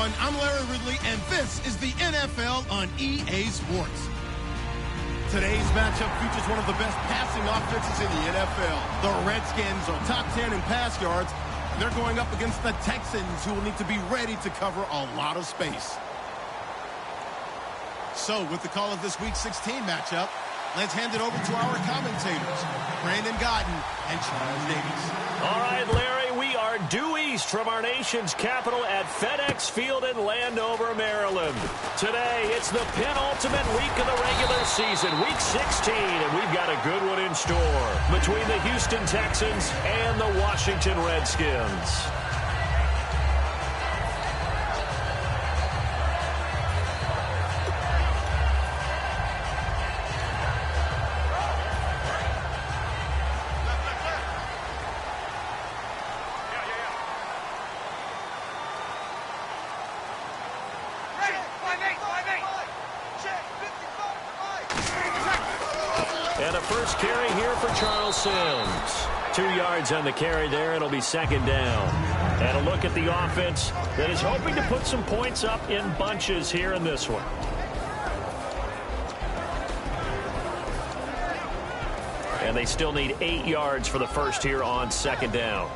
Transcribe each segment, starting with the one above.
everyone. I'm Larry Ridley, and this is the NFL on EA Sports. Today's matchup features one of the best passing offenses in the NFL. The Redskins are top 10 in pass yards, and they're going up against the Texans, who will need to be ready to cover a lot of space. So, with the call of this Week 16 matchup, let's hand it over to our commentators, Brandon Godden and Charles Davis. All right, Larry, we are due east from our nation's capital at FedEx Field in Landover, Maryland. Today, it's the penultimate week of the regular season, Week 16, and we've got a good one in store between the Houston Texans and the Washington Redskins. And a first carry here for Charles Sims. 2 yards on the carry there. It'll be second down. And a look at the offense that is hoping to put some points up in bunches here in this one. And they still need 8 yards for the first here on second down.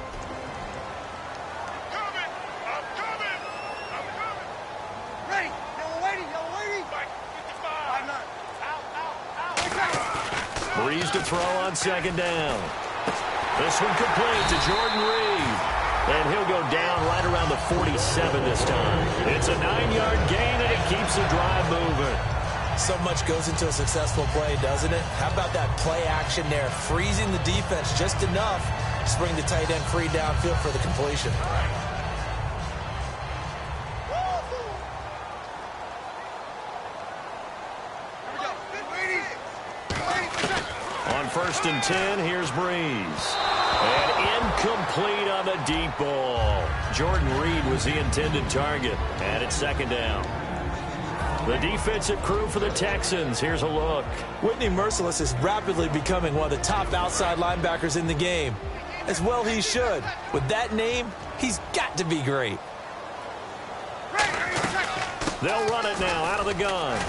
Breeze to throw on second down. This one complete to Jordan Reed. And he'll go down right around the 47 this time. It's a 9-yard gain, and it keeps the drive moving. So much goes into a successful play, doesn't it? How about that play action there? Freezing the defense just enough to bring the tight end free downfield for the completion. On 1st and 10, here's Breeze. And incomplete on the deep ball. Jordan Reed was the intended target. And it's second down. The defensive crew for the Texans. Here's a look. Whitney Merciless is rapidly becoming one of the top outside linebackers in the game. As well he should. With that name, he's got to be great. They'll run it now out of the gun.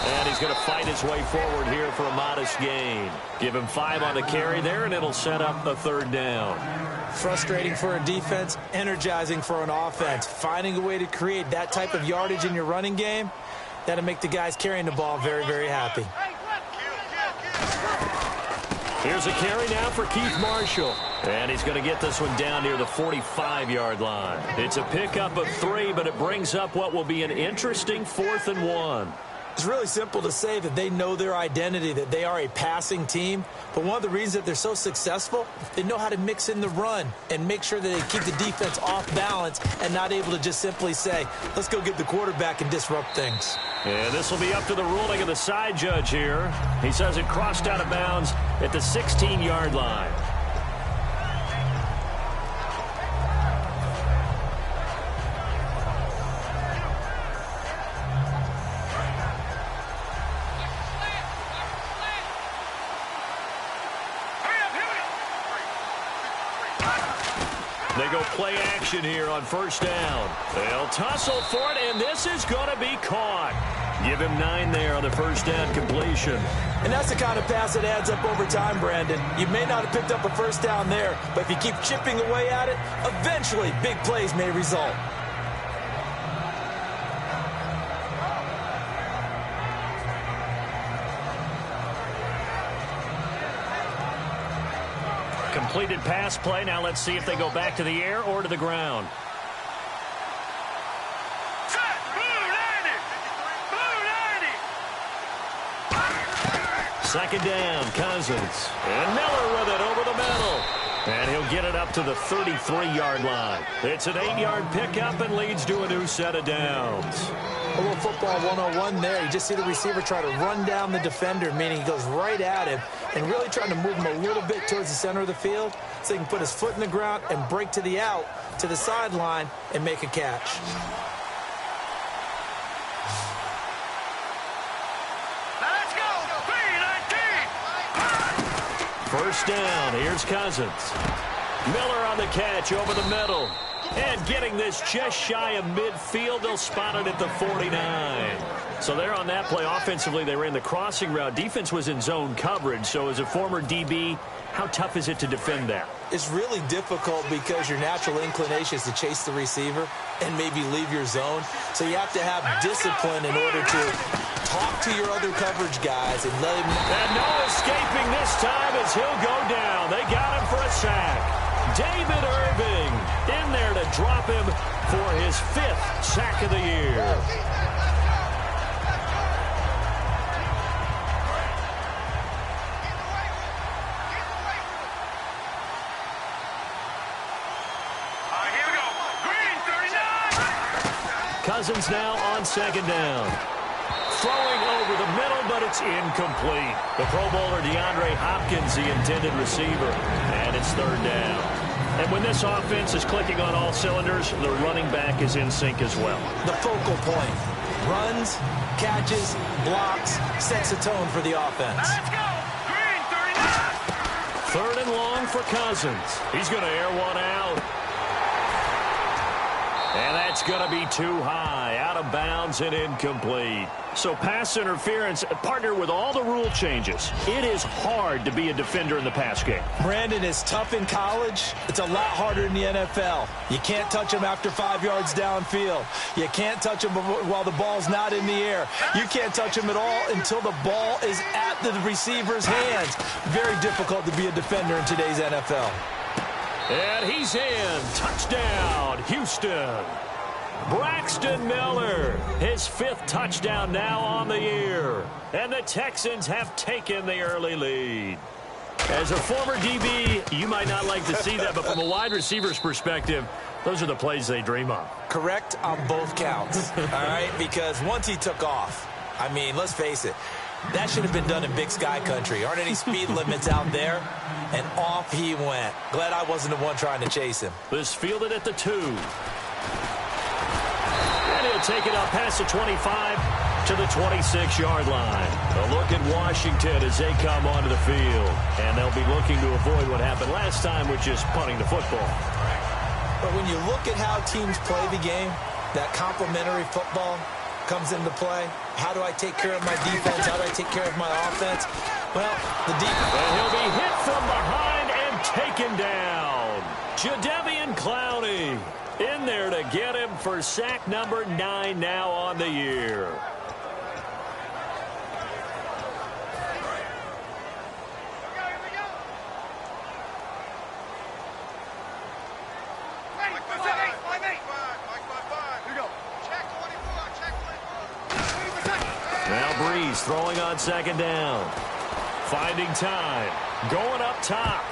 And he's going to fight his way forward here for a modest gain. Give him 5 on the carry there, and it'll set up a third down. Frustrating for a defense, energizing for an offense. Finding a way to create that type of yardage in your running game, that'll make the guys carrying the ball very, very happy. Here's a carry now for Keith Marshall. And he's going to get this one down near the 45-yard line. It's a pickup of 3, but it brings up what will be an interesting 4th and 1. It's really simple to say that they know their identity, that they are a passing team. But one of the reasons that they're so successful, they know how to mix in the run and make sure that they keep the defense off balance and not able to just simply say, let's go get the quarterback and disrupt things. And this will be up to the ruling of the side judge here. He says it crossed out of bounds at the 16-yard line. They go play action here on first down. They'll tussle for it, and this is going to be caught. Give him 9 there on the first down completion. And that's the kind of pass that adds up over time, Brandon. You may not have picked up a first down there, but if you keep chipping away at it, eventually big plays may result. Completed pass play. Now let's see if they go back to the air or to the ground. Second down, Cousins. And Miller with it over the middle. And he'll get it up to the 33-yard line. It's an 8-yard pickup and leads to a new set of downs. A little football 101 there. You just see the receiver try to run down the defender, meaning he goes right at him and really trying to move him a little bit towards the center of the field so he can put his foot in the ground and break to the out, to the sideline, and make a catch. Let's go! First down. Here's Cousins. Miller on the catch over the middle. And getting this just shy of midfield, they'll spot it at the 49. So there on that play, offensively, they ran the crossing route. Defense was in zone coverage. So as a former DB, how tough is it to defend that? It's really difficult because your natural inclination is to chase the receiver and maybe leave your zone. So you have to have discipline in order to talk to your other coverage guys and let him. And no escaping this time as he'll go down. They got him for a sack. David Irving in there to drop him for his 5th sack of the year. Cousins now on 2nd down. Throwing over the middle, but it's incomplete. The Pro Bowler DeAndre Hopkins, the intended receiver, and it's 3rd down. And when this offense is clicking on all cylinders, the running back is in sync as well. The focal point. Runs, catches, blocks, sets a tone for the offense. Let's go. Green, 39. 3rd and long for Cousins. He's going to air one out. And that's going to be too high, out of bounds and incomplete. So pass interference, partner with all the rule changes. It is hard to be a defender in the pass game. Brandon, is tough in college. It's a lot harder in the NFL. You can't touch him after 5 yards downfield. You can't touch him while the ball's not in the air. You can't touch him at all until the ball is at the receiver's hands. Very difficult to be a defender in today's NFL. And he's in. Touchdown, Houston. Braxton Miller, his 5th touchdown now on the year. And the Texans have taken the early lead. As a former DB, you might not like to see that, but from a wide receiver's perspective, those are the plays they dream of. Correct on both counts, all right? Because once he took off, I mean, let's face it, that should have been done in Big Sky country. Aren't any speed limits out there? And off he went. Glad I wasn't the one trying to chase him. This fielded at the 2. And he'll take it up past the 25 to the 26-yard line. A look at Washington as they come onto the field. And they'll be looking to avoid what happened last time, which is punting the football. But when you look at how teams play the game, that complementary football comes into play. How do I take care of my defense? How do I take care of my offense? Well, the defense. And he'll be hit from behind and taken down. Jadeveon Clowney in there to get him for sack number 9 now on the year. Now Breeze throwing on 2nd down. Finding time. Going up top.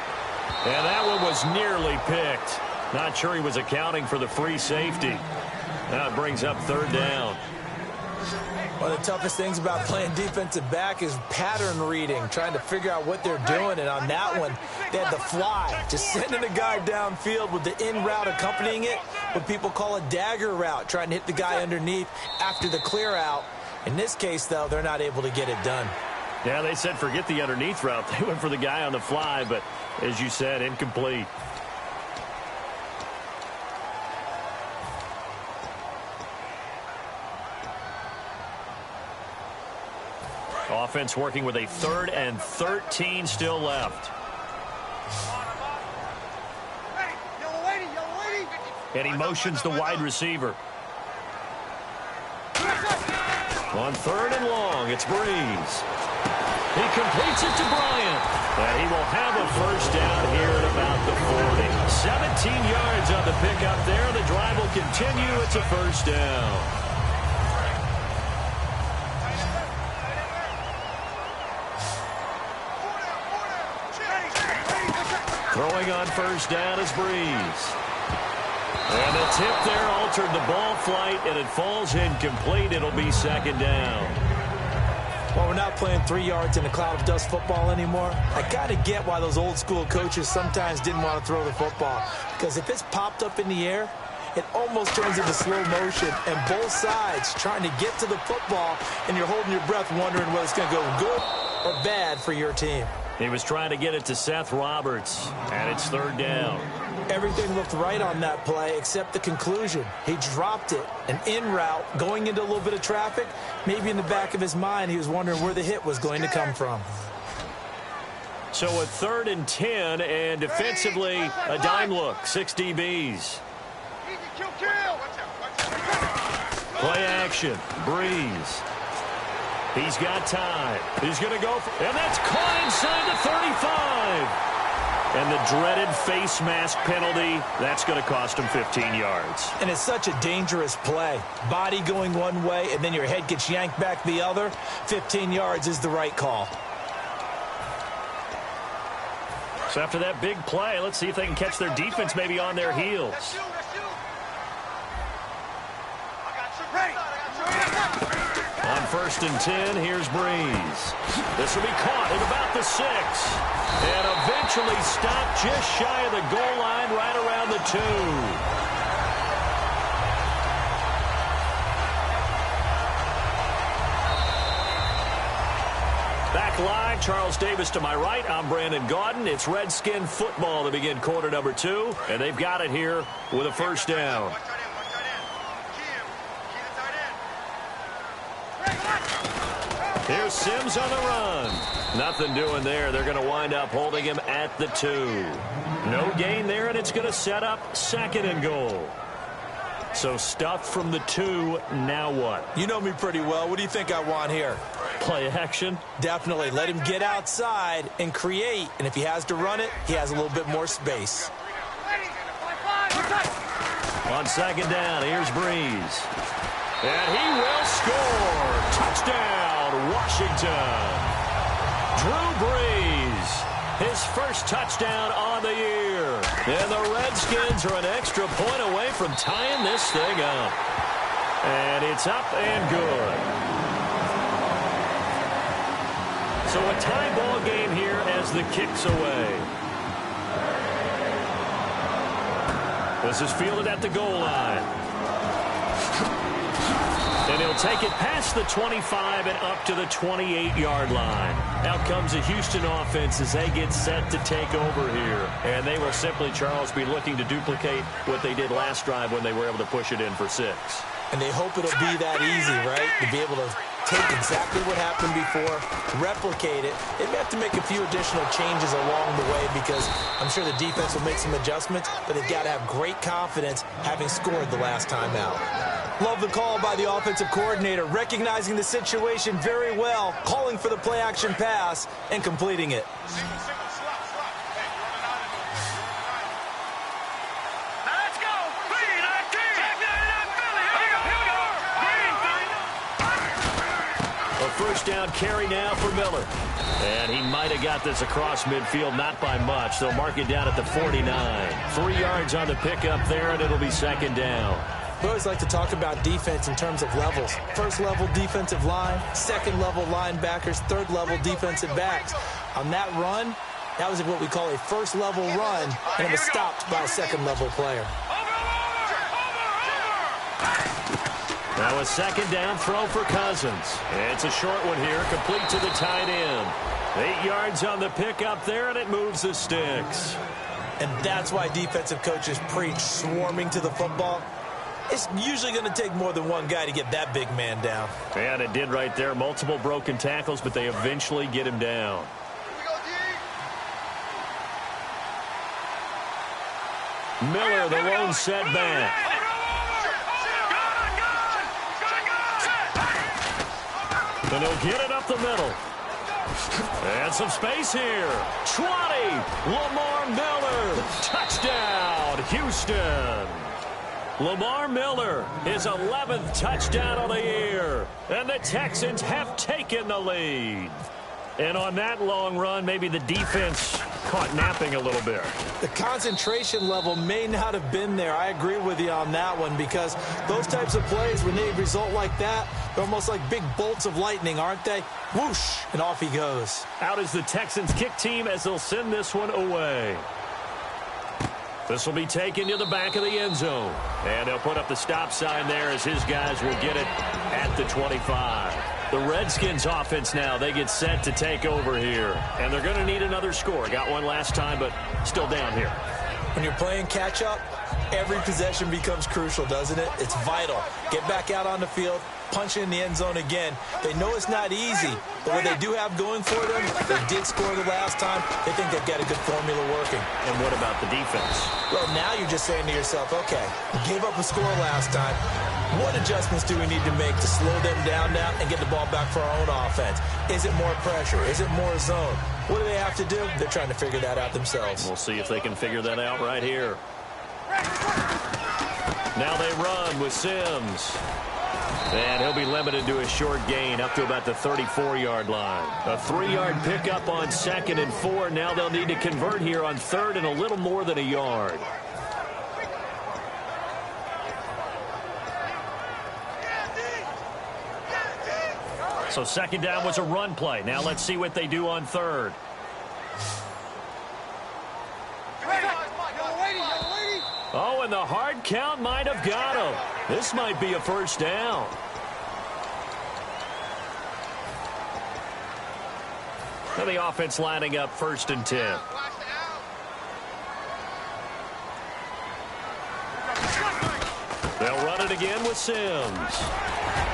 And that one was nearly picked. Not sure he was accounting for the free safety. Now it brings up 3rd down. One of the toughest things about playing defensive back is pattern reading, trying to figure out what they're doing. And on that one, they had the fly, just sending a guy downfield with the in route accompanying it, what people call a dagger route, trying to hit the guy underneath after the clear out. In this case, though, they're not able to get it done. Yeah, they said forget the underneath route. They went for the guy on the fly, but as you said, incomplete. Offense working with a 3rd and 13 still left. And he motions the wide receiver. On 3rd and long, it's Breeze. He completes it to Bryant. And he will have a 1st down here at about the 40. 17 yards on the pickup there. The drive will continue. It's a 1st down. Throwing on 1st down is Breeze. And the tip there altered the ball flight, and it falls incomplete. It'll be 2nd down. Well, we're not playing 3 yards in a cloud of dust football anymore. I got to get why those old school coaches sometimes didn't want to throw the football. Because if it's popped up in the air, it almost turns into slow motion. And both sides trying to get to the football, and you're holding your breath wondering whether it's going to go good or bad for your team. He was trying to get it to Seth Roberts, and it's third down. Everything looked right on that play except the conclusion. He dropped it, an in route, going into a little bit of traffic. Maybe in the back of his mind, he was wondering where the hit was going to come from. So a 3rd and 10, and defensively, a dime look, 6 DBs. Play action, Breeze. He's got time. He's going to go, and that's caught inside the 35. And the dreaded face mask penalty, that's going to cost him 15 yards. And it's such a dangerous play. Body going one way, and then your head gets yanked back the other. 15 yards is the right call. So after that big play, let's see if they can catch their defense maybe on their heels. On 1st and 10, here's Breeze. This will be caught at about the 6. And eventually stopped just shy of the goal line right around the 2. Back live, Charles Davis to my right. I'm Brandon Gaudin. It's Redskin football to begin quarter number 2. And they've got it here with a first down. Here's Sims on the run. Nothing doing there. They're going to wind up holding him at the 2. No gain there, and it's going to set up 2nd and goal. So stuff from the 2. Now what? You know me pretty well. What do you think I want here? Play action? Definitely. Let him get outside and create. And if he has to run it, he has a little bit more space. On 2nd down, here's Breeze. And he will score. Touchdown, Washington. Drew Brees, his first touchdown on the year. And the Redskins are an extra point away from tying this thing up. And it's up and good. So a tie ball game here as the kick's away. This is fielded at the goal line. And he'll take it past the 25 and up to the 28-yard line. Out comes the Houston offense as they get set to take over here. And they will simply, Charles, be looking to duplicate what they did last drive when they were able to push it in for 6. And they hope it'll be that easy, right? To be able to take exactly what happened before, replicate it. They may have to make a few additional changes along the way because I'm sure the defense will make some adjustments, but they've got to have great confidence having scored the last time out. Love the call by the offensive coordinator, recognizing the situation very well, calling for the play-action pass, and completing it. First down carry now for Miller. And he might have got this across midfield, not by much. They'll mark it down at the 49. 3 yards on the pickup there, and it'll be 2nd down. We always like to talk about defense in terms of levels. First level defensive line, second level linebackers, third level defensive backs. On that run, that was what we call a first level run, and it was stopped by a second level player. Now a 2nd down throw for Cousins. It's a short one here, complete to the tight end. 8 yards on the pickup there, and it moves the sticks. And that's why defensive coaches preach swarming to the football. It's usually going to take more than one guy to get that big man down. And it did right there. Multiple broken tackles, but they eventually get him down. Miller, the lone setback. And he'll get it up the middle. And some space here. 20. Lamar Miller. Touchdown, Houston. Lamar Miller, his 11th touchdown of the year. And the Texans have taken the lead. And on that long run, maybe the defense caught napping a little bit. The concentration level may not have been there. I agree with you on that one because those types of plays, when they result like that, they're almost like big bolts of lightning, aren't they? Whoosh, and off he goes. Out is the Texans kick team as they'll send this one away. This will be taken to the back of the end zone. And they'll put up the stop sign there as his guys will get it at the 25. The Redskins offense now, they get set to take over here. And they're going to need another score. Got one last time, but still down here. When you're playing catch-up, every possession becomes crucial, doesn't it? It's vital. Get back out on the field, punch in the end zone again. They know it's not easy, but what they do have going for them, they did score the last time. They think they've got a good formula working. And what about the defense? Well, now you're just saying to yourself, okay, gave up a score last time. What adjustments do we need to make to slow them down now and get the ball back for our own offense? Is it more pressure? Is it more zone? What do they have to do? They're trying to figure that out themselves. We'll see if they can figure that out right here. Now they run with Sims. And he'll be limited to a short gain up to about the 34-yard line. A 3-yard pickup on 2nd and 4. Now they'll need to convert here on 3rd and a little more than a yard. So 2nd down was a run play. Now let's see what they do on 3rd. Oh, and the hard count might have got him. This might be a first down. Now the offense lining up 1st and 10. They'll run it again with Sims.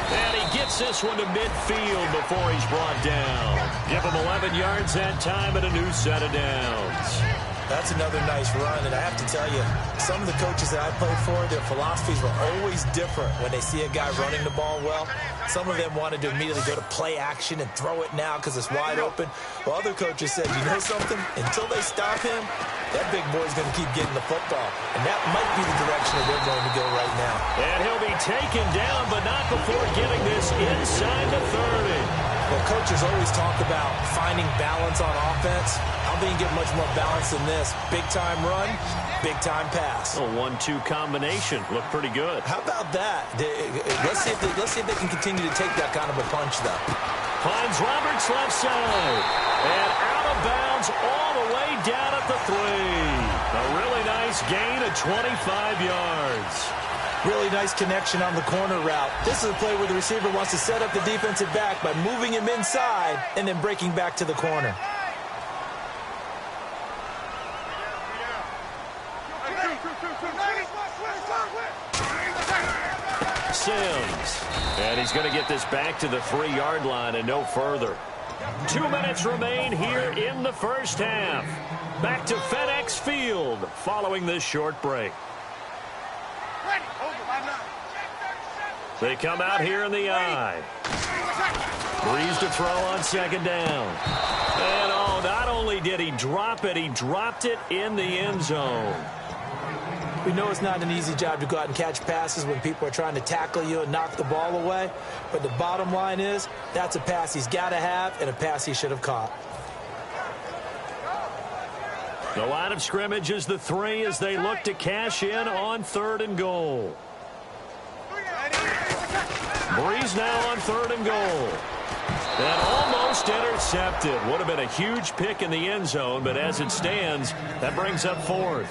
And he gets this one to midfield before he's brought down. Give him 11 yards that time and a new set of downs. That's another nice run, and I have to tell you, some of the coaches that I played for, their philosophies were always different when they see a guy running the ball well. Some of them wanted to immediately go to play action and throw it now because it's wide open. While other coaches said, you know something? Until they stop him, that big boy's going to keep getting the football. And that might be the direction that they're going to go right now. And he'll be taken down, but not before getting this inside the 30. Well, coaches always talk about finding balance on offense. I don't think you get much more balance than this. Big-time run, big-time pass. A 1-2 combination. Looked pretty good. How about that? Let's see if they can continue to take that kind of a punch, though. Finds Roberts left side. And out of bounds all the way down at the 3. A really nice gain of 25 yards. Really nice connection on the corner route. This is a play where the receiver wants to set up the defensive back by moving him inside and then breaking back to the corner. Sims. And he's going to get this back to the 3-yard line and no further. 2 minutes remain here in the first half. Back to FedEx Field following this short break. They come out here in the I. Breeze to throw on 2nd down. And oh, not only did he drop it, he dropped it in the end zone. We know it's not an easy job to go out and catch passes when people are trying to tackle you and knock the ball away. But the bottom line is, that's a pass he's got to have and a pass he should have caught. The line of scrimmage is the 3 as they look to cash in on 3rd and goal. Breeze now on 3rd and goal. And almost intercepted. Would have been a huge pick in the end zone, but as it stands, that brings up 4th.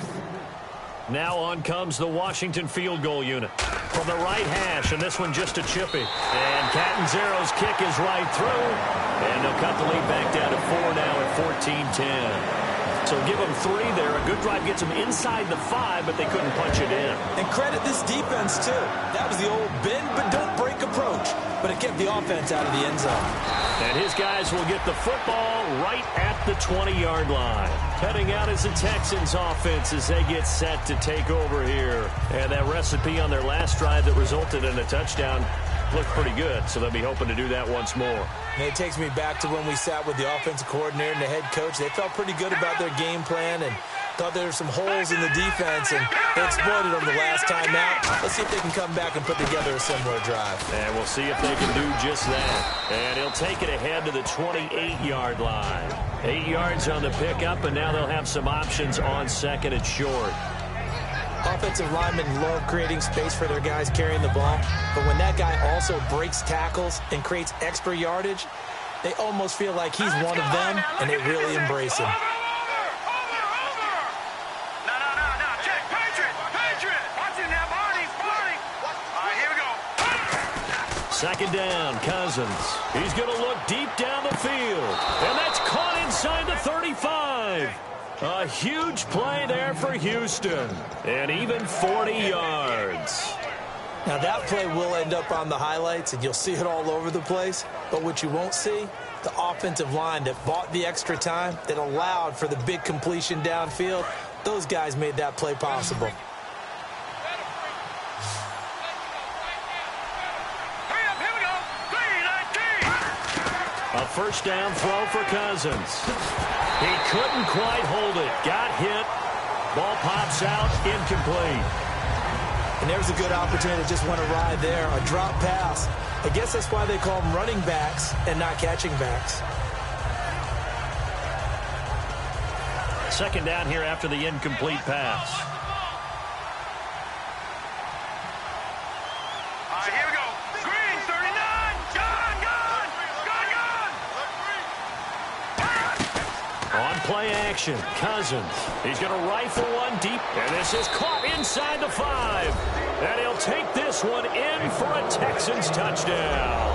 Now on comes the Washington field goal unit. From the right hash, and this one just a chippy. And Catanzaro's kick is right through. And they'll cut the lead back down to 4 now at 14-10. So give them 3 there. A good drive gets them inside the 5, but they couldn't punch it in. And credit this defense, too. That was the old bend but don't break approach. But it kept the offense out of the end zone. And his guys will get the football right at the 20-yard line. Heading out is the Texans offense as they get set to take over here. And that recipe on their last drive that resulted in a touchdown looked pretty good, so they'll be hoping to do that once more. And it takes me back to when we sat with the offensive coordinator and the head coach. They felt pretty good about their game plan and thought there were some holes in the defense, and they exploited them the last time out. Let's see if they can come back and put together a similar drive. And we'll see if they can do just that. And he'll take it ahead to the 28-yard line. 8 yards on the pickup, and now they'll have some options on 2nd and short. Offensive linemen love creating space for their guys carrying the ball, but when that guy also breaks tackles and creates extra yardage, they almost feel like he's one of them, and they really embrace him. Second down, Cousins. He's going to look deep down the field. And that's caught inside the 35. A huge play there for Houston. And even 40 yards. Now, that play will end up on the highlights, and you'll see it all over the place. But what you won't see, the offensive line that bought the extra time, that allowed for the big completion downfield, those guys made that play possible. A first down throw for Cousins. He couldn't quite hold it. Got hit. Ball pops out. Incomplete. And there's a good opportunity to just want to ride there. A drop pass. I guess that's why they call them running backs and not catching backs. Second down here after the incomplete pass. Here we go. Green, 39. Gone. On play action, Cousins. He's going to rifle one deep. And this is caught inside the 5. And he'll take this one in for a Texans touchdown.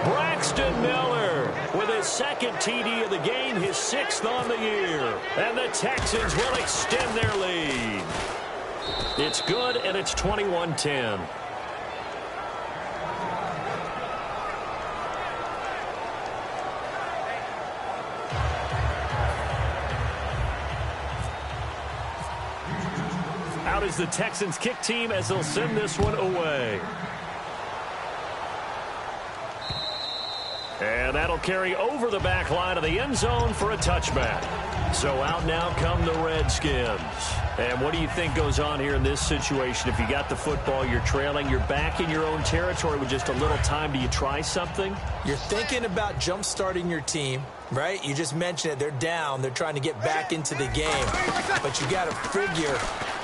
Braxton Miller with his second TD of the game, his 6th on the year. And the Texans will extend their lead. It's good, and it's 21-10. Out is the Texans kick team as they'll send this one away. And that'll carry over the back line of the end zone for a touchback. So out now come the Redskins. And what do you think goes on here in this situation? If you got the football, you're trailing, you're back in your own territory with just a little time. Do you try something? You're thinking about jump-starting your team, right? You just mentioned it. They're down. They're trying to get back into the game. But you got to figure,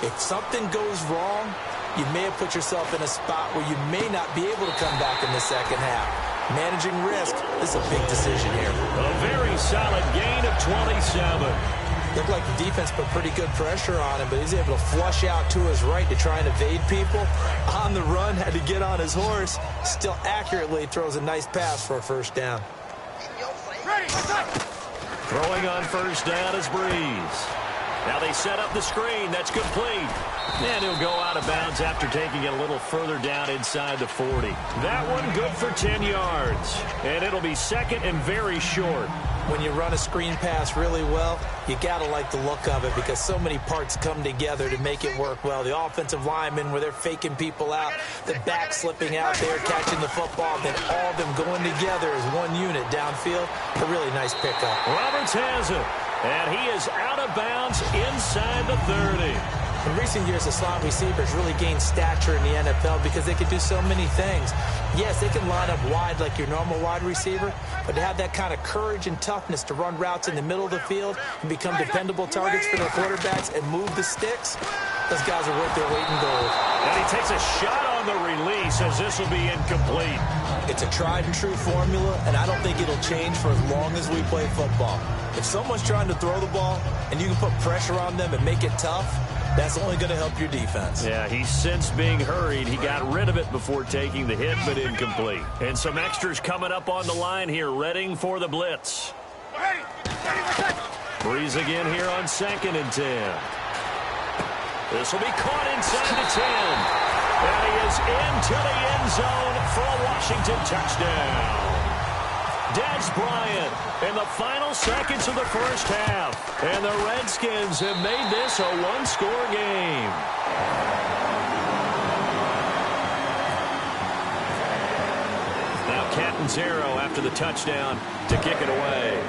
if something goes wrong, you may have put yourself in a spot where you may not be able to come back in the second half. Managing risk, this is a big decision here. A very solid gain of 27. Looked like the defense put pretty good pressure on him, but he's able to flush out to his right to try and evade people. On the run, had to get on his horse. Still accurately throws a nice pass for a first down. Throwing on first down is Breeze. Now they set up the screen. That's complete. And he'll go out of bounds after taking it a little further down inside the 40. That one good for 10 yards. And it'll be second and very short. When you run a screen pass really well, you got to like the look of it because so many parts come together to make it work well. The offensive linemen, where they're faking people out, the back slipping out there, catching the football, then all of them going together as one unit downfield. A really nice pickup. Roberts has it. And he is out of bounds inside the 30. In recent years, the slot receivers really gained stature in the NFL because they can do so many things. Yes, they can line up wide like your normal wide receiver, but to have that kind of courage and toughness to run routes in the middle of the field and become dependable targets for their quarterbacks and move the sticks, those guys are worth their weight in gold. And he takes a shot on the release as this will be incomplete. It's a tried-and-true formula, and I don't think it'll change for as long as we play football. If someone's trying to throw the ball and you can put pressure on them and make it tough, that's only going to help your defense. Yeah, he's since being hurried. He got rid of it before taking the hit, but incomplete. And some extras coming up on the line here, readying for the blitz. Breeze again here on 2nd and 10. This will be caught inside the 10. And he is into the end zone for a Washington touchdown. Dez Bryant in the final seconds of the first half. And the Redskins have made this a one-score game. Now Catanzaro after the touchdown to kick it away.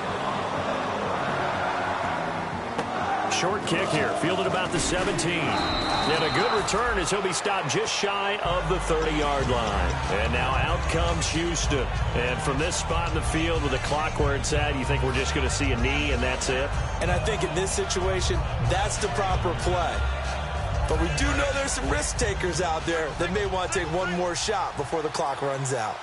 Short kick here, fielded about the 17. And a good return as he'll be stopped just shy of the 30-yard line. And now out comes Houston. And from this spot in the field with the clock where it's at, you think we're just going to see a knee and that's it? And I think in this situation, that's the proper play. But we do know there's some risk takers out there that may want to take one more shot before the clock runs out.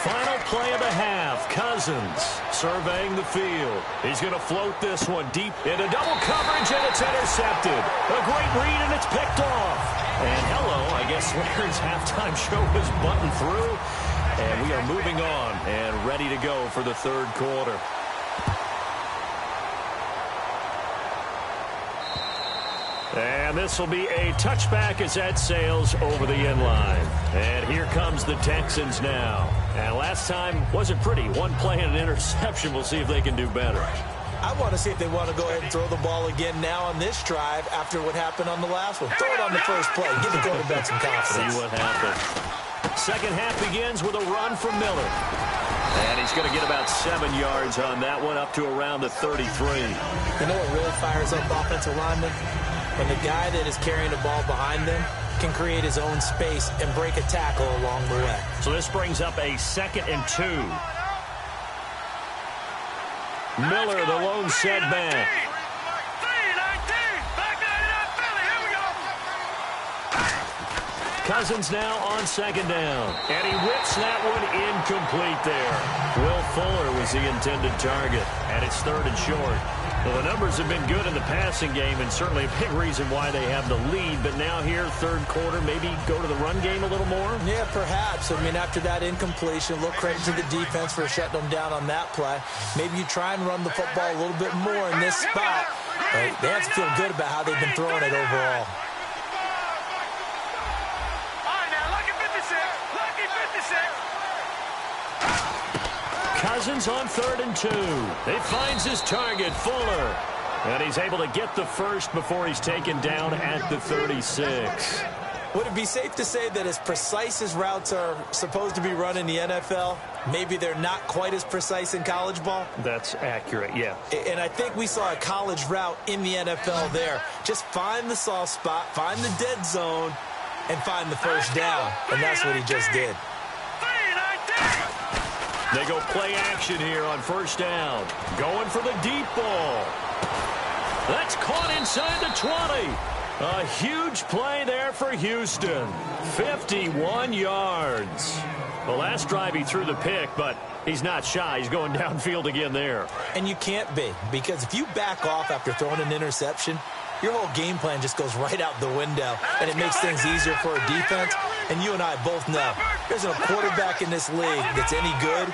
Final play of the half. Cousins surveying the field. He's going to float this one deep into double coverage, and it's intercepted. A great read, and it's picked off. And hello, I guess Larry's halftime show was buttoned through. And we are moving on and ready to go for the third quarter. And this will be a touchback as that sails over the end line. And here comes the Texans now. And last time wasn't pretty. One play and an interception. We'll see if they can do better. I want to see if they want to go ahead and throw the ball again now on this drive after what happened on the last one. Throw it on the first play. Give the quarterback some confidence. See what happens. Second half begins with a run from Miller. And he's going to get about 7 yards on that one, up to around the 33. You know what really fires up offensive linemen? When the guy that is carrying the ball behind them can create his own space and break a tackle along the way. So this brings up a 2nd and 2. Miller, the lone setback. Cousins now on 2nd down. And he whips that one incomplete there. Will Fuller was the intended target. And it's 3rd and short. Well, the numbers have been good in the passing game, and certainly a big reason why they have the lead. But now here, third quarter, maybe go to the run game a little more? Yeah, perhaps. I mean, after that incompletion, a little credit to the defense for shutting them down on that play. Maybe you try and run the football a little bit more in this spot. But they have to feel good about how they've been throwing it overall. Cousins on 3rd and 2. He finds his target, Fuller. And he's able to get the first before he's taken down at the 36. Would it be safe to say that as precise as routes are supposed to be run in the NFL, maybe they're not quite as precise in college ball? That's accurate, yeah. And I think we saw a college route in the NFL there. Just find the soft spot, find the dead zone, and find the first down. And that's what he just did. They go play action here on 1st down. Going for the deep ball. That's caught inside the 20. A huge play there for Houston. 51 yards. The last drive he threw the pick, but he's not shy. He's going downfield again there. And you can't be, because if you back off after throwing an interception, your whole game plan just goes right out the window, and it makes things easier for a defense. And you and I both know there's a quarterback in this league that's any good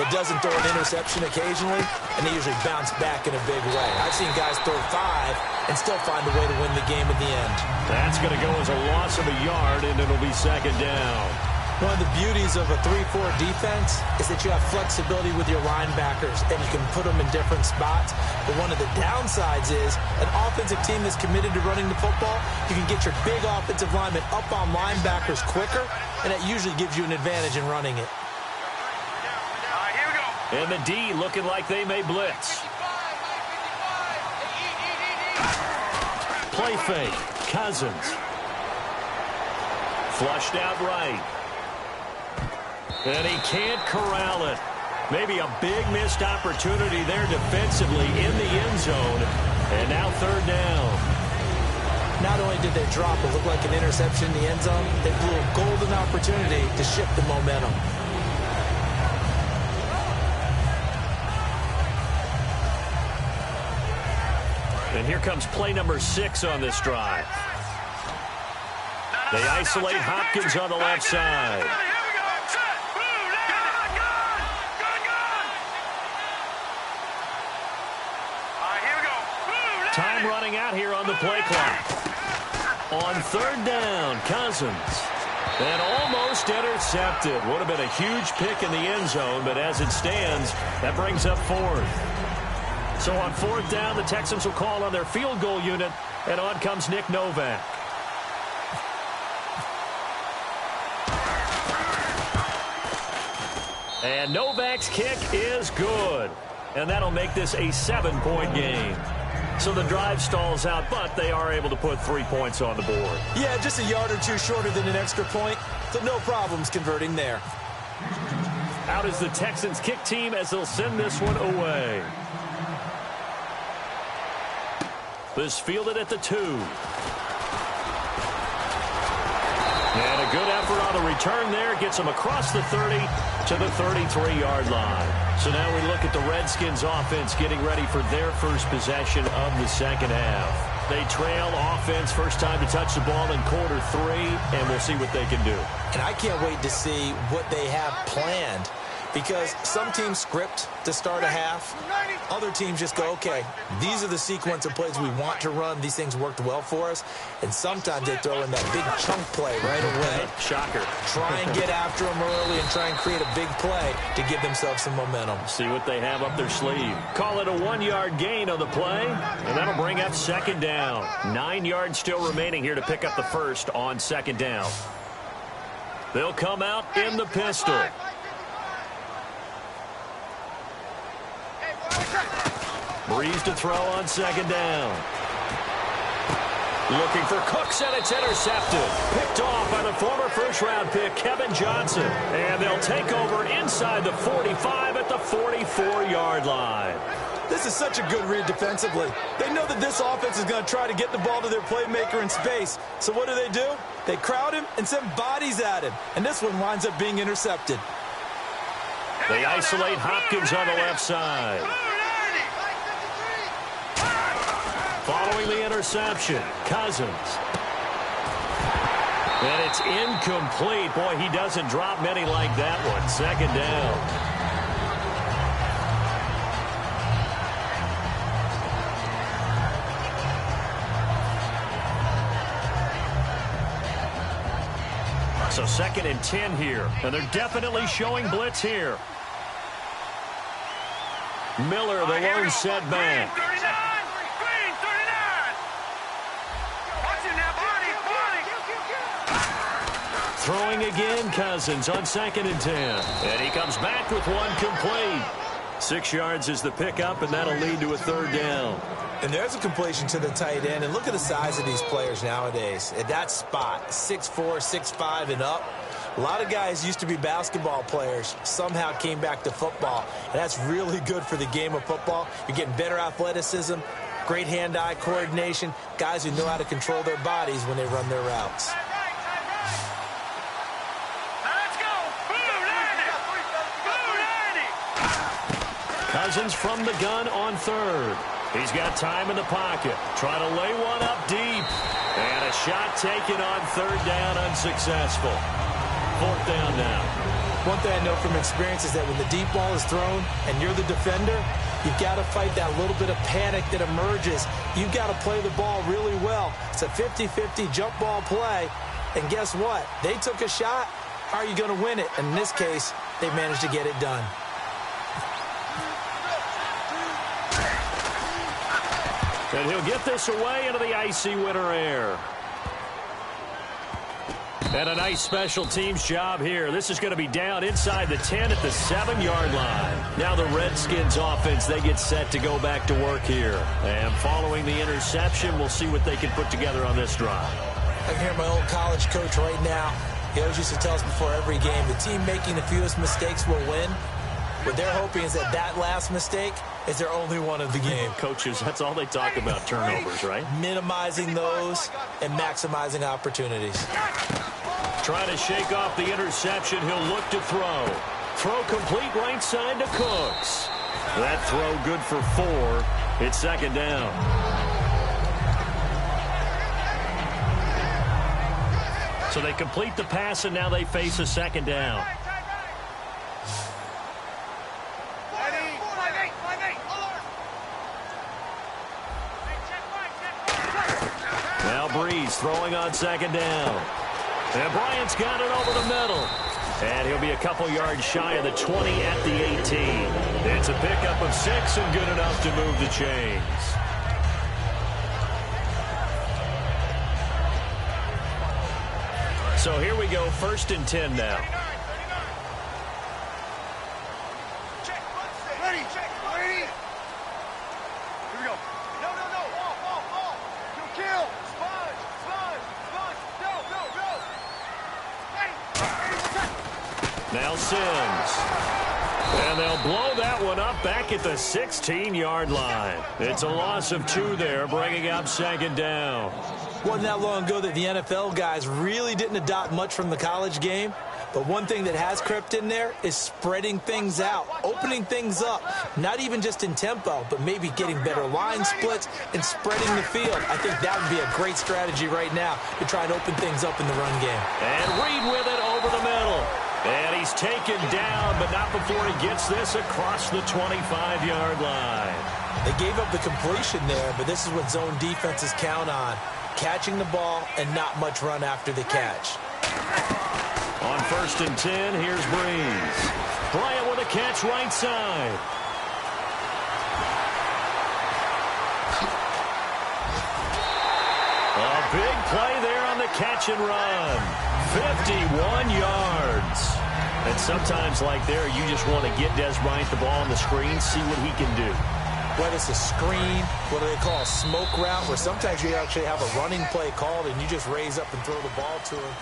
that doesn't throw an interception occasionally, and they usually bounce back in a big way. I've seen guys throw 5 and still find a way to win the game at the end. That's going to go as a loss of a yard, and it'll be 2nd down. One of the beauties of a 3-4 defense is that you have flexibility with your linebackers, and you can put them in different spots. But one of the downsides is an offensive team that's committed to running the football, you can get your big offensive linemen up on linebackers quicker, and that usually gives you an advantage in running it. And the D looking like they may blitz. Play fake. Cousins. Flushed out right. And he can't corral it. Maybe a big missed opportunity there defensively in the end zone. And now 3rd down. Not only did they drop what looked like an interception in the end zone, they blew a golden opportunity to shift the momentum. And here comes play number 6 on this drive. They isolate Hopkins on the left side. Time running out here on the play clock. On 3rd down, Cousins. And almost intercepted. Would have been a huge pick in the end zone, but as it stands, that brings up 4th. So on 4th down, the Texans will call on their field goal unit, and on comes Nick Novak. And Novak's kick is good. And that'll make this a 7-point game. So the drive stalls out, but they are able to put 3 points on the board. Yeah, just a yard or two shorter than an extra point, so no problems converting there. Out is the Texans kick team as they'll send this one away. This fielded at the 2. And a good effort on the return there there. Gets them across the 30 to the 33-yard line. So now we look at the Redskins offense getting ready for their first possession of the second half. They trail offense first time to touch the ball in quarter 3, and we'll see what they can do. And I can't wait to see what they have planned, because some teams script to start a half. Other teams just go, okay, these are the sequence of plays we want to run. These things worked well for us. And sometimes they throw in that big chunk play right away. Shocker. Try and get after them early and try and create a big play to give themselves some momentum. See what they have up their sleeve. Call it a 1-yard gain on the play, and that'll bring up second down. 9 yards still remaining here to pick up the first on second down. They'll come out in the pistol. Breeze to throw on second down. Looking for Cooks, and it's intercepted. Picked off by the former first-round pick, Kevin Johnson. And they'll take over inside the 45 at the 44-yard line. This is such a good read defensively. They know that this offense is going to try to get the ball to their playmaker in space. So what do? They crowd him and send bodies at him. And this one winds up being intercepted. They isolate Hopkins on the left side. Following the interception, Cousins. And it's incomplete. Boy, he doesn't drop many like that one. Second down. So second and 10 here. And they're definitely showing blitz here. Miller, the lone setback. Throwing again, Cousins on second and 10. And he comes back with one complete. 6 yards is the pickup, and that'll lead to a third down. And there's a completion to the tight end. And look at the size of these players nowadays. At that spot, 6'4", 6'5", and up. A lot of guys used to be basketball players, somehow came back to football. And that's really good for the game of football. You're getting better athleticism, great hand-eye coordination, guys who know how to control their bodies when they run their routes. Cousins from the gun on third. He's got time in the pocket. Trying to lay one up deep. And a shot taken on third down, unsuccessful. Fourth down now. One thing I know from experience is that when the deep ball is thrown and you're the defender, you've got to fight that little bit of panic that emerges. You've got to play the ball really well. It's a 50-50 jump ball play. And guess what? They took a shot. How are you going to win it? And in this case, they managed to get it done. And he'll get this away into the icy winter air. And a nice special teams job here. This is going to be down inside the 10 at the 7-yard line. Now the Redskins offense, they get set to go back to work here. And following the interception, we'll see what they can put together on this drive. I can hear my old college coach right now. He always used to tell us before every game, the team making the fewest mistakes will win. What they're hoping is that last mistake is their only one of the game. Coaches, that's all they talk about, turnovers, right? Minimizing those and maximizing opportunities. Trying to shake off the interception. He'll look to throw. Throw complete right side to Cooks. That throw good for 4. It's second down. So they complete the pass, and now they face a second down. Now Breeze throwing on second down. And Bryant's got it over the middle. And he'll be a couple yards shy of the 20 at the 18. It's a pickup of 6 and good enough to move the chains. So here we go, first and 10 now. Now Sims. And they'll blow that one up back at the 16-yard line. It's a loss of 2 there, bringing up second down. Wasn't that long ago that the NFL guys really didn't adopt much from the college game. But one thing that has crept in there is spreading things out, opening things up, not even just in tempo, but maybe getting better line splits and spreading the field. I think that would be a great strategy right now to try and open things up in the run game. And Reed with it over the middle. And he's taken down, but not before he gets this across the 25-yard line. They gave up the completion there, but this is what zone defenses count on, catching the ball and not much run after the catch. On 1st and 10, here's Breeze. Bryant with a catch right side. A big play there on the catch and run. 51 yards. And sometimes like there, you just want to get Des Bryant the ball on the screen, see what he can do. Whether it's a screen, what do they call a smoke route, where sometimes you actually have a running play called and you just raise up and throw the ball to him.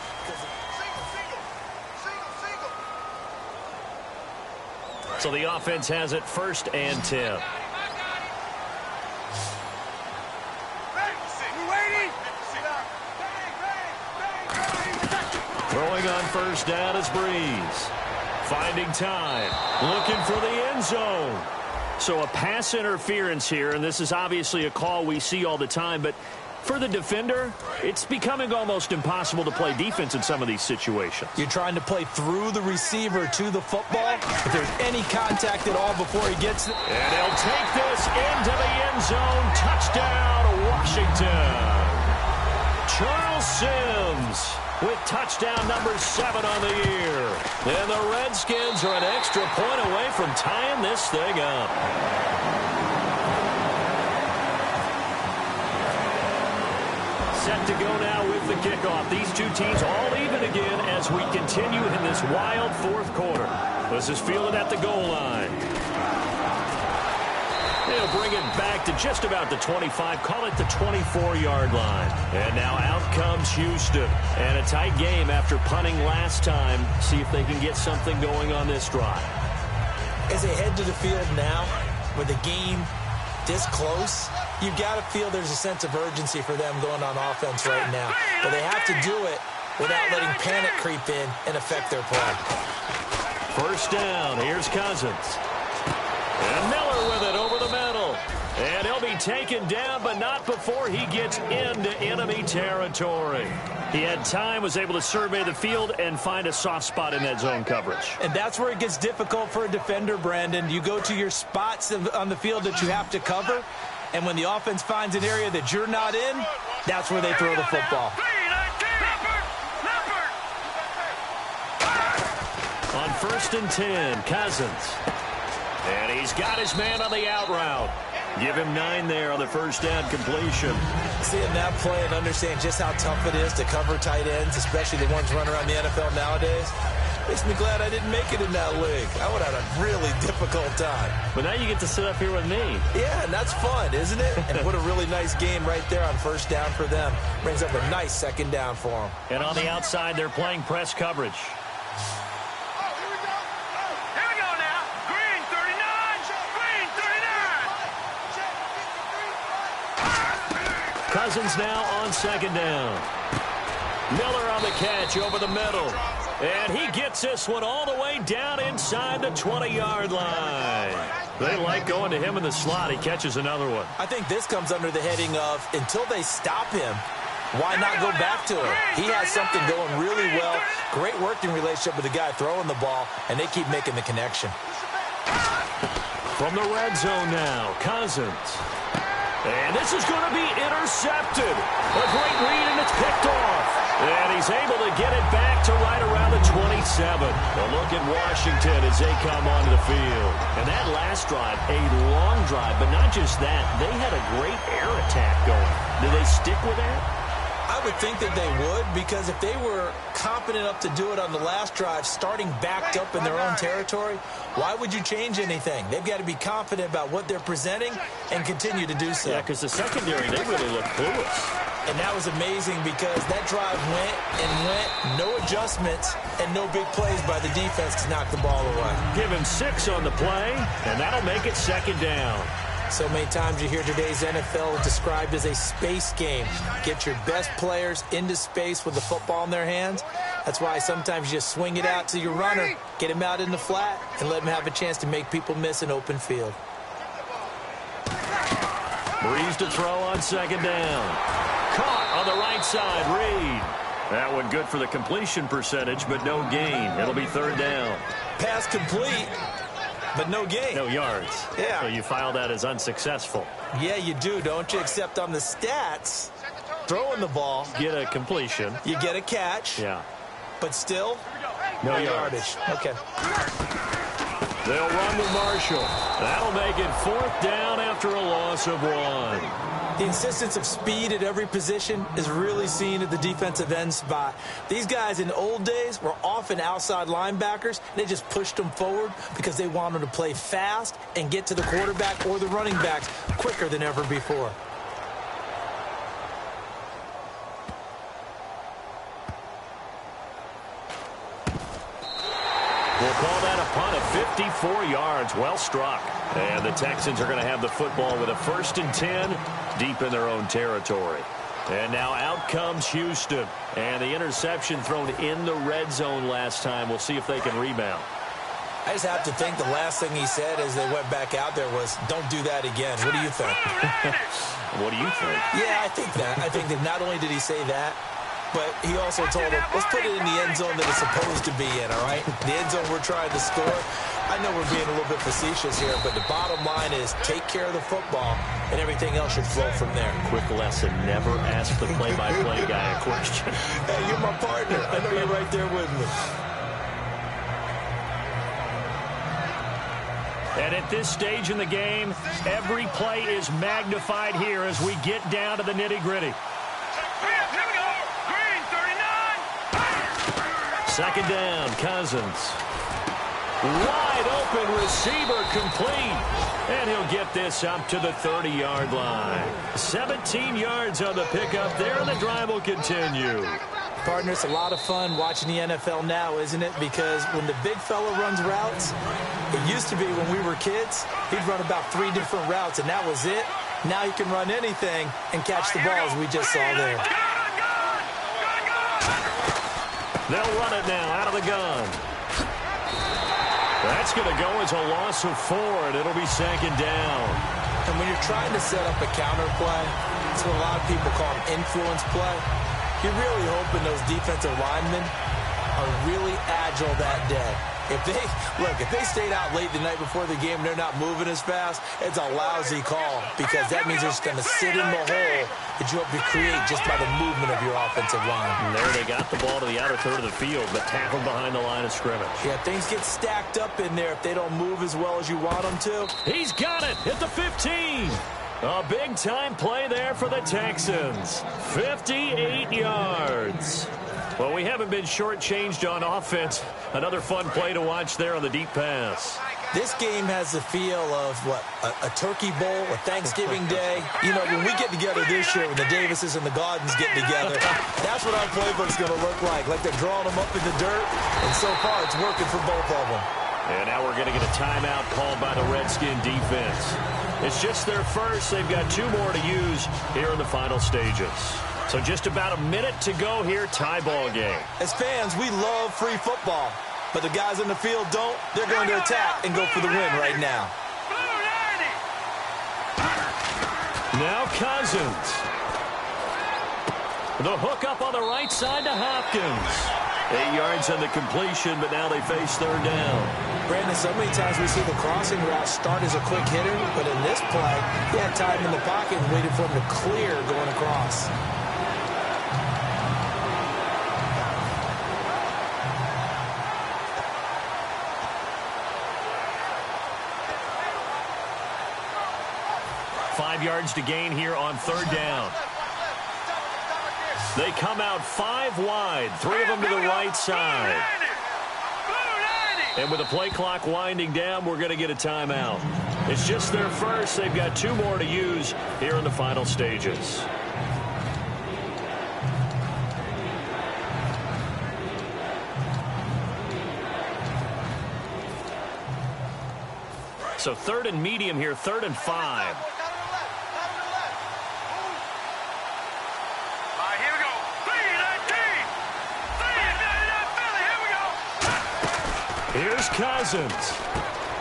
So the offense has it 1st and 10. Throwing on 1st down is Breeze. Finding time. Looking for the end zone. So a pass interference here, and this is obviously a call we see all the time, but for the defender, it's becoming almost impossible to play defense in some of these situations. You're trying to play through the receiver to the football. If there's any contact at all before he gets it. And he'll take this into the end zone. Touchdown, Washington. Charles Sims with touchdown number 7 on the year. And the Redskins are an extra point away from tying this thing up. Set to go now with the kickoff. These two teams all even again as we continue in this wild 4th quarter. This is fielded at the goal line. They'll bring it back to just about the 25, call it the 24-yard line. And now out comes Houston. And a tight game after punting last time. See if they can get something going on this drive. As they head to the field now, with the game this close, you've got to feel there's a sense of urgency for them going on offense right now. But they have to do it without letting panic creep in and affect their play. 1st down, here's Cousins. And Miller with it over the middle. And he'll be taken down, but not before he gets into enemy territory. He had time, was able to survey the field and find a soft spot in that zone coverage. And that's where it gets difficult for a defender, Brandon. You go to your spots on the field that you have to cover, and when the offense finds an area that you're not in, that's where they throw the football. On 1st and 10, Cousins. And he's got his man on the out route. Give him 9 there on the 1st down completion. Seeing that play and understand just how tough it is to cover tight ends, especially the ones running around the NFL nowadays, makes me glad I didn't make it in that league. I would have had a really difficult time. But now you get to sit up here with me. Yeah, and that's fun, isn't it? And what a really nice game right there on 1st down for them. Brings up a nice 2nd down for them. And on the outside, they're playing press coverage. Cousins now on 2nd down. Miller on the catch over the middle. And he gets this one all the way down inside the 20-yard line. They like going to him in the slot. He catches another one. I think this comes under the heading of until they stop him, why not go back to him? He has something going really well. Great working relationship with the guy throwing the ball, and they keep making the connection. From the red zone now, Cousins. And this is going to be intercepted. A great read, and it's picked off. And he's able to get it back to right around the 27. A look at Washington as they come onto the field. And that last drive, a long drive, but not just that. They had a great air attack going. Do they stick with that? I would think that they would, because if they were confident enough to do it on the last drive, starting backed up in their own territory, why would you change anything? They've got to be confident about what they're presenting and continue to do so. Yeah, because the secondary, they really look clueless. And that was amazing because that drive went and went, no adjustments, and no big plays by the defense to knock the ball away. Give him 6 on the play, and that'll make it 2nd down. So many times you hear today's NFL described as a space game. Get your best players into space with the football in their hands. That's why sometimes you just swing it out to your runner, get him out in the flat, and let him have a chance to make people miss an open field. Breeze to throw on second down. Caught on the right side, Reed. That one good for the completion percentage, but no gain. It'll be third down. Pass complete, but no gain. No yards. Yeah. So you file that as unsuccessful. Yeah, you do, don't you? Except on the stats, throwing the ball, Get a completion. you get a catch, Yeah. but still, No yardage. Okay. They'll run with Marshall. That'll make it fourth down after a loss of 1. The insistence of speed at every position is really seen at the defensive end spot. These guys in the old days were often outside linebackers. They just pushed them forward because they wanted to play fast and get to the quarterback or the running backs quicker than ever before. We'll call that a punt of 54 yards. Well struck. And the Texans are going to have the football with a 1st and 10 deep in their own territory. And now out comes Houston. And the interception thrown in the red zone last time. We'll see if they can rebound. I just have to think the last thing he said as they went back out there was, don't do that again. What do you think? What do you think? Yeah, I think that. I think that not only did he say that, but he also told him, let's put it in the end zone that it's supposed to be in, all right? The end zone we're trying to score. I know we're being a little bit facetious here, but the bottom line is take care of the football, and everything else should flow from there. Quick lesson, never ask the play-by-play guy a question. Hey, you're my partner. I know you're right there with me. And at this stage in the game, every play is magnified here as we get down to the nitty-gritty. Second down, Cousins. Wide open receiver complete. And he'll get this up to the 30-yard line. 17 yards on the pickup there, and the drive will continue. Partner, it's a lot of fun watching the NFL now, isn't it? Because when the big fella runs routes, it used to be when we were kids, he'd run about 3 different routes, and that was it. Now he can run anything and catch the ball, as we just saw there. They'll run it now out of the gun. That's going to go as a loss of 4, and it'll be second down. And when you're trying to set up a counter play, it's what a lot of people call an influence play. You're really hoping those defensive linemen are really agile that day. If they stayed out late the night before the game and they're not moving as fast, it's a lousy call because that means they're just going to sit in the hole that you hope to create just by the movement of your offensive line. And there they got the ball to the outer third of the field, but tackled behind the line of scrimmage. Yeah, things get stacked up in there if they don't move as well as you want them to. He's got it at the 15. A big-time play there for the Texans. 58 yards. Well, we haven't been shortchanged on offense. Another fun play to watch there on the deep pass. This game has the feel of, a turkey bowl, a Thanksgiving day. You know, when we get together this year, when the Davises and the Gardens get together, that's what our playbook's going to look like they're drawing them up in the dirt, and so far it's working for both of them. And now we're going to get a timeout called by the Redskin defense. It's just their first. They've got 2 more to use here in the final stages. So just about a minute to go here, tie ball game. As fans, we love free football, but the guys in the field don't. They're going to attack and go for the win right now. Now Cousins. The hook up on the right side to Hopkins. 8 yards on the completion, but now they face third down. Brandon, so many times we see the crossing route start as a quick hitter, but in this play, he had time in the pocket and waited for him to clear going across. Five yards to gain here on third down. They come out 5 wide, 3 of them to the right side. And with the play clock winding down, we're going to get a timeout. It's just their first. They've got 2 more to use here in the final stages. So 3rd and medium here, 3rd and 5. Here's Cousins.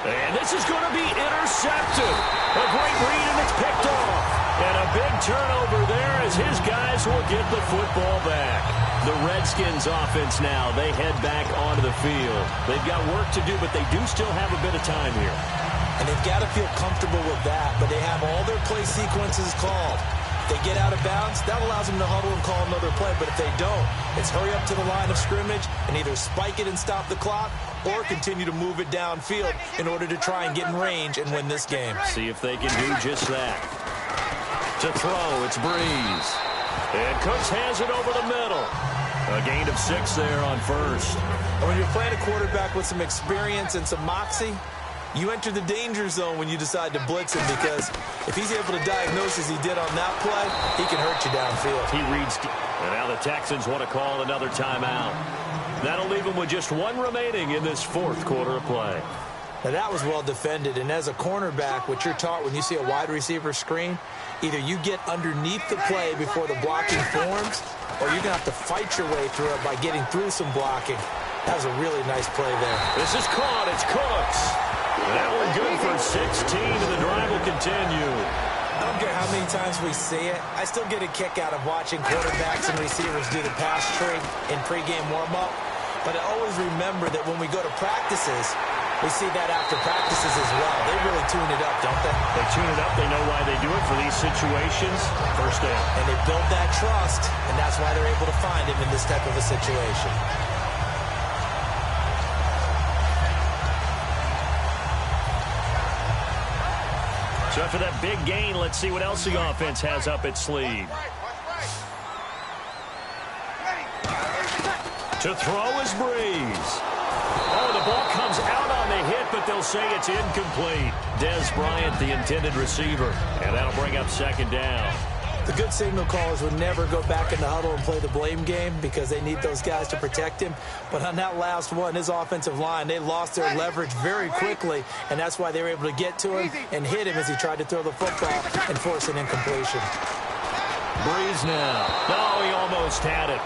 And this is going to be intercepted. A great read, and it's picked off. And a big turnover there as his guys will get the football back. The Redskins offense now, they head back onto the field. They've got work to do, but they do still have a bit of time here. And they've got to feel comfortable with that, but they have all their play sequences called. If they get out of bounds, that allows them to huddle and call another play, but if they don't, it's hurry up to the line of scrimmage and either spike it and stop the clock or continue to move it downfield in order to try and get in range and win this game. See if they can do just that. To throw, it's Breeze. And Cooks has it over the middle. A gain of 6 there on first. And when you're playing a quarterback with some experience and some moxie, you enter the danger zone when you decide to blitz him, because if he's able to diagnose as he did on that play, he can hurt you downfield. He reads deep. And now the Texans want to call another timeout. That'll leave them with just 1 remaining in this 4th quarter of play. Now that was well defended, and as a cornerback, what you're taught when you see a wide receiver screen, either you get underneath the play before the blocking forms, or you're going to have to fight your way through it by getting through some blocking. That was a really nice play there. This is caught. It's Cooks. That one good for 16, and the drive will continue. I don't care how many times we see it. I still get a kick out of watching quarterbacks and receivers do the pass tree in pregame warm-up. But I always remember that when we go to practices, we see that after practices as well. They really tune it up, don't they? They tune it up. They know why they do it for these situations. First down. And they build that trust, and that's why they're able to find him in this type of a situation. So after that big gain, let's see what else the offense has up its sleeve. To throw is Breeze. Oh, the ball comes out on the hit, but they'll say it's incomplete. Dez Bryant, the intended receiver, and that'll bring up 2nd down. The good signal callers would never go back in the huddle and play the blame game because they need those guys to protect him. But on that last one, his offensive line, they lost their leverage very quickly, and that's why they were able to get to him and hit him as he tried to throw the football and force an incompletion. Breeze now. Oh, he almost had it.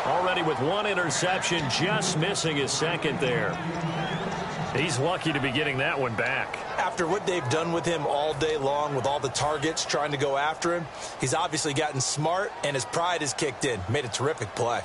Already with 1 interception, just missing his 2nd there. He's lucky to be getting that one back. After what they've done with him all day long with all the targets trying to go after him, he's obviously gotten smart and his pride has kicked in. Made a terrific play.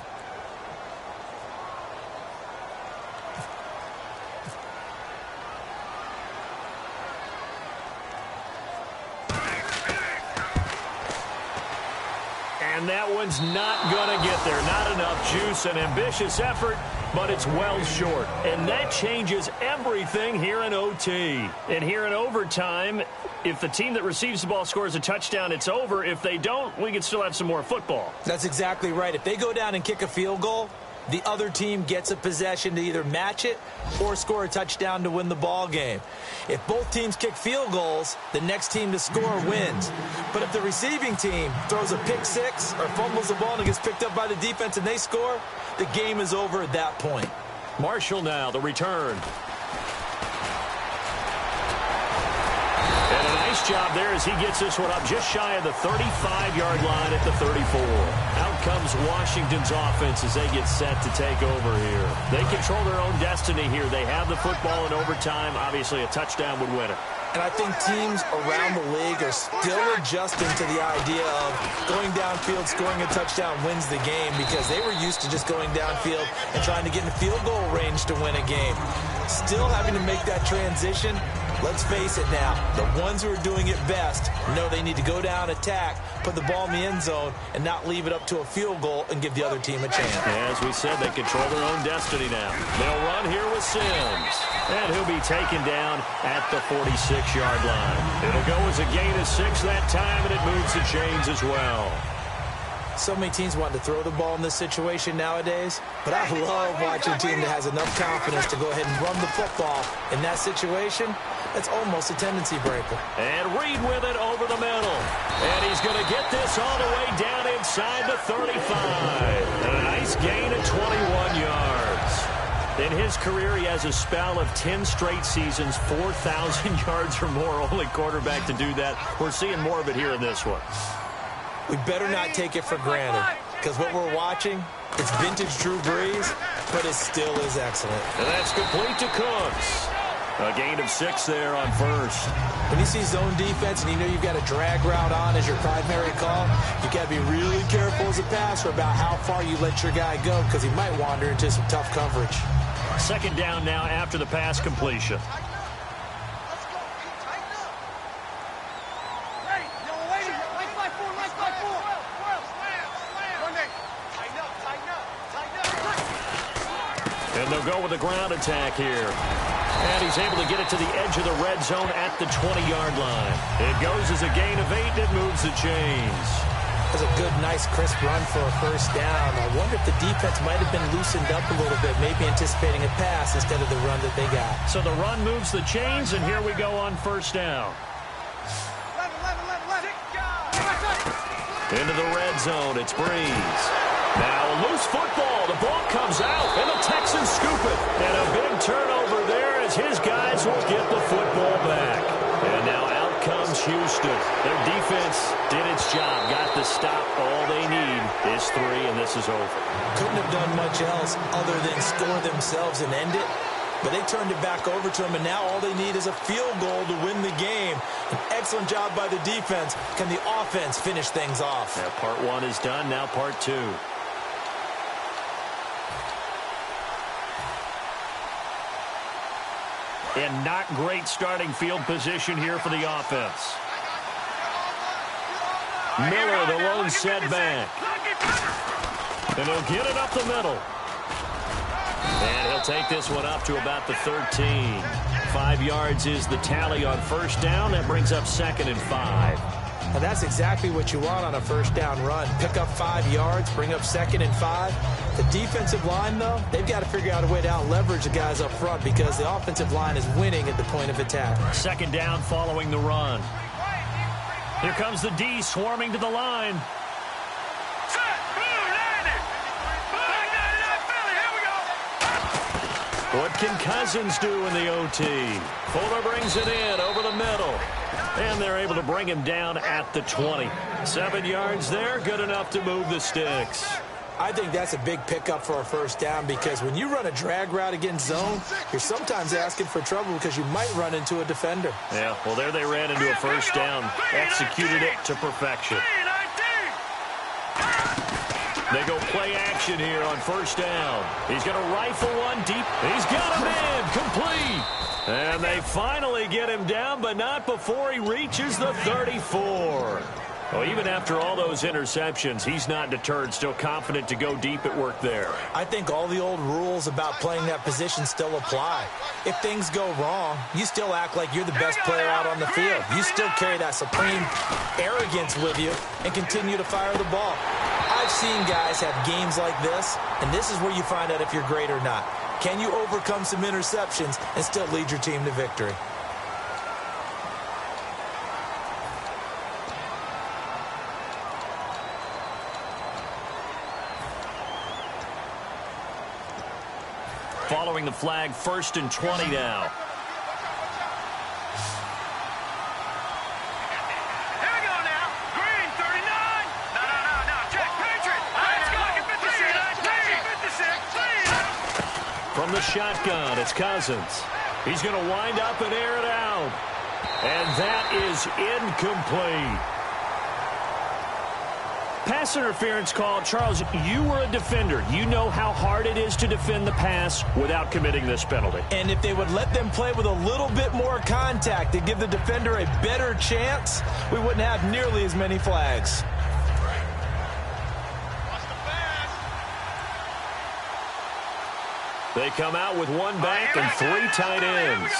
And that one's not going to get there. Not enough juice. An ambitious effort, but it's well short. And that changes everything here in OT. And here in overtime, if the team that receives the ball scores a touchdown, it's over. If they don't, we can still have some more football. That's exactly right. If they go down and kick a field goal, the other team gets a possession to either match it or score a touchdown to win the ball game. If both teams kick field goals, the next team to score wins. But if the receiving team throws a pick 6 or fumbles the ball and it gets picked up by the defense and they score, the game is over at that point. Marshall now, the return. And a nice job there as he gets this one up just shy of the 35-yard line at the 34. Out comes Washington's offense as they get set to take over here. They control their own destiny here. They have the football in overtime. Obviously, a touchdown would win it. And I think teams around the league are still adjusting to the idea of going downfield, scoring a touchdown wins the game, because they were used to just going downfield and trying to get in field goal range to win a game. Still having to make that transition. Let's face it now, the ones who are doing it best know they need to go down, attack, put the ball in the end zone, and not leave it up to a field goal and give the other team a chance. As we said, they control their own destiny now. They'll run here with Sims. And he'll be taken down at the 46-yard line. It'll go as a gain of 6 that time, and it moves the chains as well. So many teams want to throw the ball in this situation nowadays, but I love watching a team that has enough confidence to go ahead and run the football. In that situation, that's almost a tendency breaker. And Reed with it over the middle. And he's going to get this all the way down inside the 35. And a nice gain of 21 yards. In his career, he has a spell of 10 straight seasons, 4,000 yards or more. Only quarterback to do that. We're seeing more of it here in this one. We better not take it for granted, because what we're watching, it's vintage Drew Brees, but it still is excellent. And that's complete to Cooks. A gain of 6 there on first. When you see zone defense and you know you've got a drag route on as your primary call, you've got to be really careful as a passer about how far you let your guy go because he might wander into some tough coverage. Second down now after the pass completion. And they'll go with a ground attack here. And he's able to get it to the edge of the red zone at the 20-yard line. It goes as a gain of 8. It moves the chains. That's a good, nice, crisp run for a first down. I wonder if the defense might have been loosened up a little bit, maybe anticipating a pass instead of the run that they got. So the run moves the chains, and here we go on first down. Into the red zone, it's Breeze. Now a loose football, the ball comes out, and the Texans scoop it. And a big turnover there as his guys will get the football back. And now out comes Houston. Their defense did its job, got the stop. All they need is 3, and this is over. Couldn't have done much else other than score themselves and end it. But they turned it back over to him, and now all they need is a field goal to win the game. An excellent job by the defense. Can the offense finish things off? Yeah, part 1 is done, now part 2. And not great starting field position here for the offense. Miller, the lone setback. And he'll get it up the middle. And he'll take this one up to about the 13. 5 yards is the tally on first down. That brings up 2nd and 5. And that's exactly what you want on a first down run. Pick up 5 yards, bring up 2nd and 5. The defensive line, though, they've got to figure out a way to out-leverage the guys up front because the offensive line is winning at the point of attack. 2nd down following the run. Here comes the D swarming to the line. What can Cousins do in the OT? Fuller brings it in over the middle. And they're able to bring him down at the 20. 7 yards there, good enough to move the sticks. I think that's a big pickup for a first down because when you run a drag route against zone, you're sometimes asking for trouble because you might run into a defender. Yeah, well, there they ran into a first down, executed it to perfection. They go play action here on first down. He's going to rifle one deep. He's got him in, complete. And they finally get him down, but not before he reaches the 34. Well, even after all those interceptions, he's not deterred, still confident to go deep at work there. I think all the old rules about playing that position still apply. If things go wrong, you still act like you're the best player out on the field. You still carry that supreme arrogance with you and continue to fire the ball. I've seen guys have games like this, and this is where you find out if you're great or not. Can you overcome some interceptions and still lead your team to victory? Following the flag, 1st and 20 now. From the shotgun, it's Cousins. He's going to wind up and air it out. And that is incomplete. Pass interference call. Charles, you were a defender. You know how hard it is to defend the pass without committing this penalty. And if they would let them play with a little bit more contact to give the defender a better chance, we wouldn't have nearly as many flags. They come out with 1 back and 3 tight ends.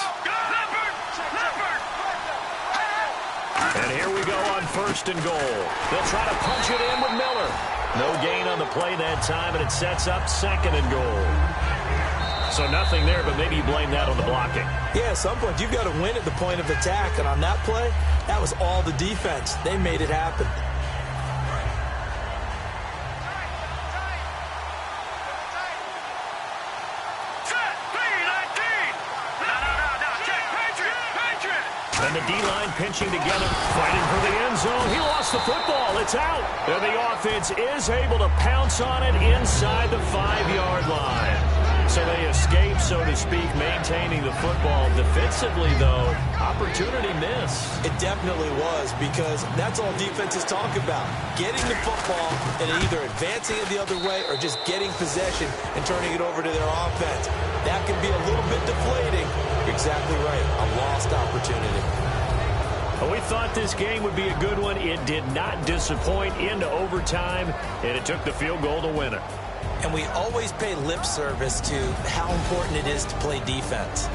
And here we go on 1st and goal. They'll try to punch it in with Miller. No gain on the play that time, and it sets up 2nd and goal. So nothing there, but maybe you blame that on the blocking. Yeah, at some point you've got to win at the point of attack, and on that play, that was all the defense. They made it happen. And the D-line pinching together, fighting for the end zone. He lost the football. It's out. And the offense is able to pounce on it inside the 5-yard line. so to speak, maintaining the football. Defensively, though, opportunity missed. It definitely was, because that's all defenses talk about. Getting the football and either advancing it the other way or just getting possession and turning it over to their offense. That can be a little bit deflating. You're exactly right. A lost opportunity. Well, we thought this game would be a good one. It did not disappoint into overtime, and it took the field goal to win it. And we always pay lip service to how important it is to play defense.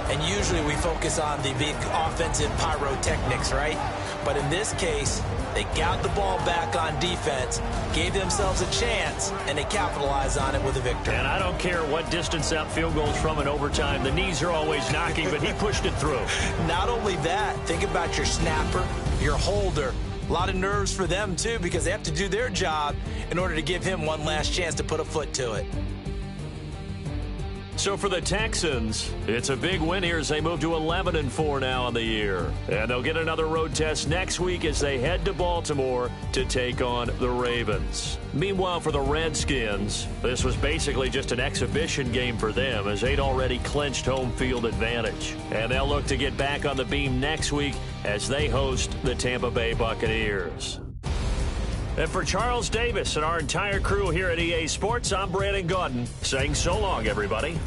And usually we focus on the big offensive pyrotechnics, right? But in this case, they got the ball back on defense, gave themselves a chance, and they capitalized on it with a victory. And I don't care what distance that field goal's from in overtime. The knees are always knocking, but he pushed it through. Not only that, think about your snapper, your holder. A lot of nerves for them, too, because they have to do their job in order to give him one last chance to put a foot to it. So for the Texans, it's a big win here as they move to 11-4 now on the year. And they'll get another road test next week as they head to Baltimore to take on the Ravens. Meanwhile, for the Redskins, this was basically just an exhibition game for them as they'd already clinched home field advantage. And they'll look to get back on the beam next week as they host the Tampa Bay Buccaneers. And for Charles Davis and our entire crew here at EA Sports, I'm Brandon Gaudin saying so long, everybody.